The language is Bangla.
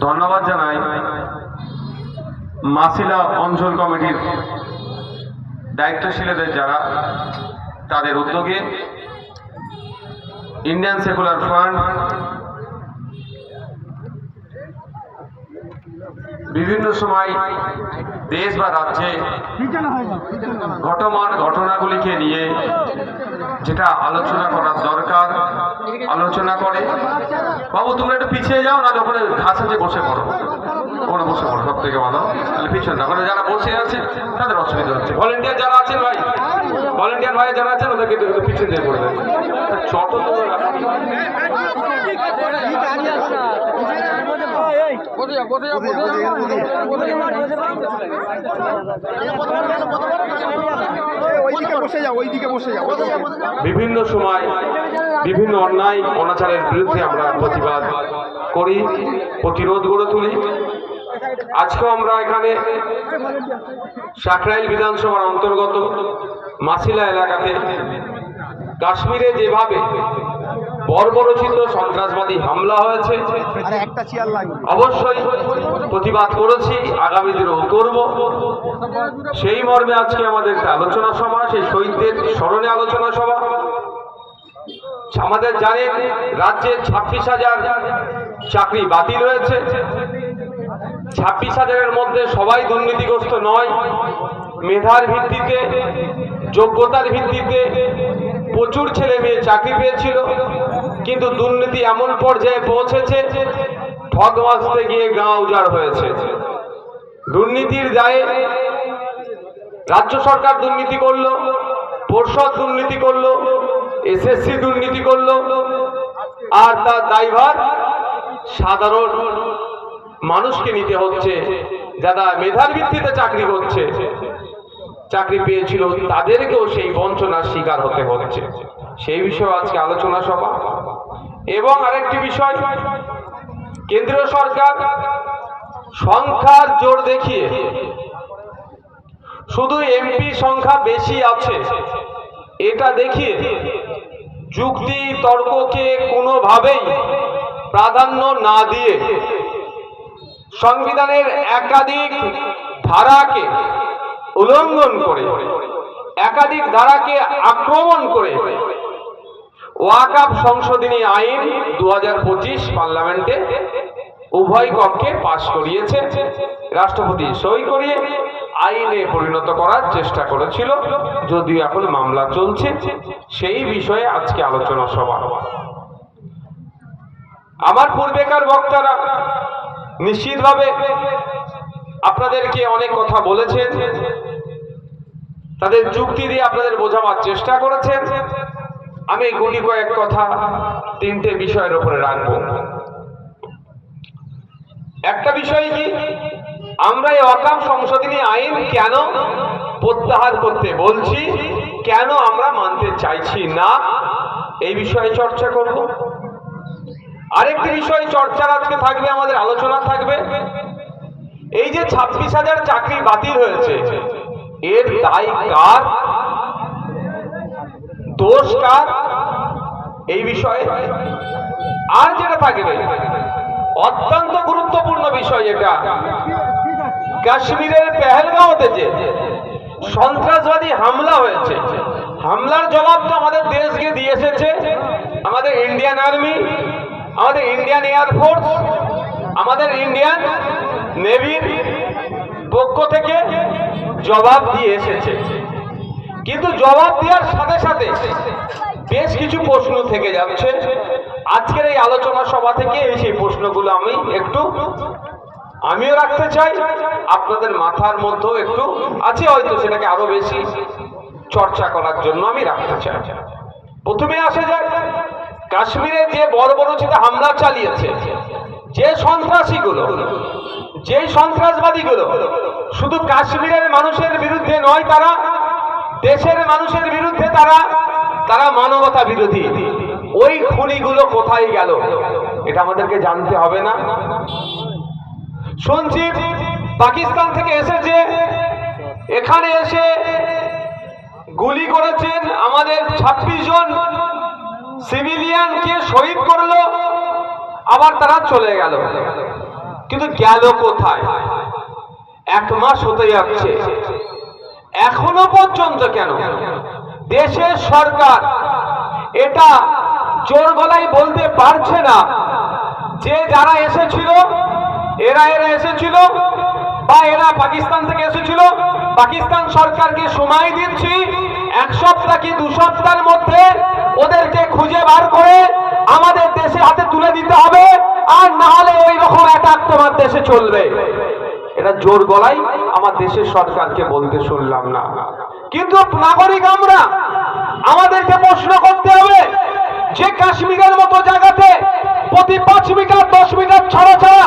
ধন্যবাদ জানাই মাসিলা অঞ্চল কমিটির দায়িত্বশীলদের যারা তাদের উদ্যোগে ইন্ডিয়ান সেকুলার ফ্রন্ট বিভিন্ন সময় দেশ বা রাজ্যে ঘটমান ঘটনাগুলিকে নিয়ে যেটা আলোচনা করার দরকার আলোচনা করে। বাবু তোমরা একটু পিছিয়ে যাও, না যখন ঘাসে যে বসে পড়ো ওখানে বসে পড়ো, সব থেকে ভালো। তাহলে পিছনে না, ওখানে যারা বসে আছে তাদের অসুবিধা হচ্ছে। ভলেন্টিয়ার যারা আছেন ভাই, ভলেন্টিয়ার ভাই যারা আছেন ওদেরকে একটু পিছনে দিয়ে পড়বেন। ছোট তো বিভিন্ন সময় বিভিন্ন অন্যায় অনাচারের বিরুদ্ধে আমরা প্রতিবাদ করি, প্রতিরোধ গড়ে তুলি। আজকেও আমরা এখানে সাকরাইল বিধানসভার অন্তর্গত মাসিলা এলাকাতে কাশ্মীরে যেভাবে বর্বরচিত সন্ত্রাসবাদী হামলা হয়েছে অবশ্যই প্রতিবাদ করেছি, আগামী দিনেও করব। সেই মর্মে আজকে আমাদের আলোচনা সভা, সেই শহীদদের স্মরণে আলোচনা সভা। আমাদের জানেন রাজ্যে 26,000 চাকরি বাতিল হয়েছে। 26,000-এর মধ্যে সবাই দুর্নীতিগ্রস্ত নয়। মেধার ভিত্তিতে, যোগ্যতার ভিত্তিতে প্রচুর ছেলে মেয়ে চাকরি পেয়েছিল, কিন্তু দুর্নীতি এমন পর্যায়ে পৌঁছেছে ঠক বাঁচতে গিয়ে গাঁ উজাড় হয়েছে। দুর্নীতির দায়ে রাজ্য সরকার দুর্নীতি করলো, পর্ষদ দুর্নীতি করলো, এসএসসি দুর্নীতি করলো, আর তার দায়ভার সাধারণ মানুষকে নিতে হচ্ছে। যারা মেধার ভিত্তিতে চাকরি করছে, চাকরি পেয়েছিল, তাদেরকেও সেই বঞ্চনার শিকার হতে হচ্ছে। সেই বিষয়ে আজকে আলোচনা সভা। এবং আরেকটি বিষয়, কেন্দ্রীয় সরকার সংখ্যার জোর দেখিয়ে শুধু এমপি সংখ্যা বেশি আছে এটা দেখিয়ে যুক্তি তর্ককে কোনোভাবেই প্রাধান্য না দিয়ে সংবিধানের একাধিক ধারাকে উল্লঙ্ঘন করে, একাধিক ধারাকে আক্রমণ করে ওয়াকফ সংশোধনী আইন 2025 পার্লামেন্টে উভয় কক্ষে পাশ করিয়েছে। রাষ্ট্রপতি সই করিয়ে আইনে পরিণত করার চেষ্টা করেছিল, যদিও এখন মামলা চলছে। সেই বিষয়ে আজকে আলোচনা সভা। আমার পূর্বেকার বক্তারা নিশ্চিতভাবে আপনাদেরকে অনেক কথা বলেছেন, তাদের যুক্তি দিয়ে আপনাদের বোঝাবার চেষ্টা করেছেন। আমি গুটি কয়েক কথা 3টে বিষয়ের উপরে রাখবো। একটা বিষয় কি, আমরা এই ওয়াকফ সংশোধনী আইন কেন প্রত্যাহার করতে বলছি, কেন আমরা মানতে চাইছি না, এই বিষয়ে চর্চা করব। আরেকটি বিষয় চর্চার আজকে থাকবে, আমাদের আলোচনা থাকবে, এই যে 26,000 চাকরি বাতিল হয়েছে, এর দায় কার, দোষ কার, এই বিষয়ে। আর যেটা থাকবে অত্যন্ত গুরুত্বপূর্ণ বিষয়, এটা কাশ্মীরের পেহেলগাঁওতে যে সন্ত্রাসবাদী হামলা হয়েছে, হামলার জবাব তো আমাদের দেশকে দিয়ে এসেছে আমাদের ইন্ডিয়ান আর্মি, আমাদের ইন্ডিয়ান এয়ারফোর্স, আমাদের ইন্ডিয়ান নেভির পক্ষ থেকে জবাব দিয়ে এসেছে। কিন্তু জবাব দেওয়ার সাথে সাথে বেশ কিছু প্রশ্ন থেকে যাচ্ছে। আজকের এই আলোচনা সভা থেকে সেই প্রশ্নগুলো আমিও রাখতে চাই, আপনাদের মাথার মধ্যেও একটু আছে, হয়তো সেটাকে আরো বেশি চর্চা করার জন্য আমি রাখতে চাই। প্রথমে আসে যায় কাশ্মীরে যে বর্বরচিত হামলা চালিয়েছে যে সন্ত্রাসীগুলো, যে সন্ত্রাসবাদীগুলো শুধু কাশ্মীরের মানুষের বিরুদ্ধে নয়, তারা দেশের মানুষের বিরুদ্ধে, তারা মানবতা বিরোধী। ওই খুনিগুলো কোথায় গেল এটা আমাদেরকে জানতে হবে না? শুনছি পাকিস্তান থেকে এসেছে, এখানে এসে গুলি করেছেন, আমাদের 26 জন সিভিলিয়ানকে শহীদ করলো, আবার তারা চলে গেল। কিন্তু গেল কোথায়? 1 মাস হতে যাচ্ছে, এখনো পর্যন্ত কেন দেশের সরকার এটা জোর গলায় বলতে পারছে না যে যারা এসেছিল এরা এসেছিল বা এরা পাকিস্তান থেকে এসেছিল, পাকিস্তান সরকারকে সময় দিচ্ছি 1 সপ্তাহ কি 2 সপ্তাহের মধ্যে ওদেরকে খুঁজে বার করে আমাদের দেশের হাতে তুলে দিতে হবে, আর না হলে ওই রকম অ্যাটাক তোমার দেশে চলবে। এটা জোর গলায় আমার দেশের সরকারকে বলতে শুনলাম না। কিন্তু নাগরিক আমরা, আমাদেরকে প্রশ্ন করতে হবে যে কাশ্মীরের মতো জায়গাতে প্রতি 5 মিটার 10 মিটার ছাড়া ছাড়া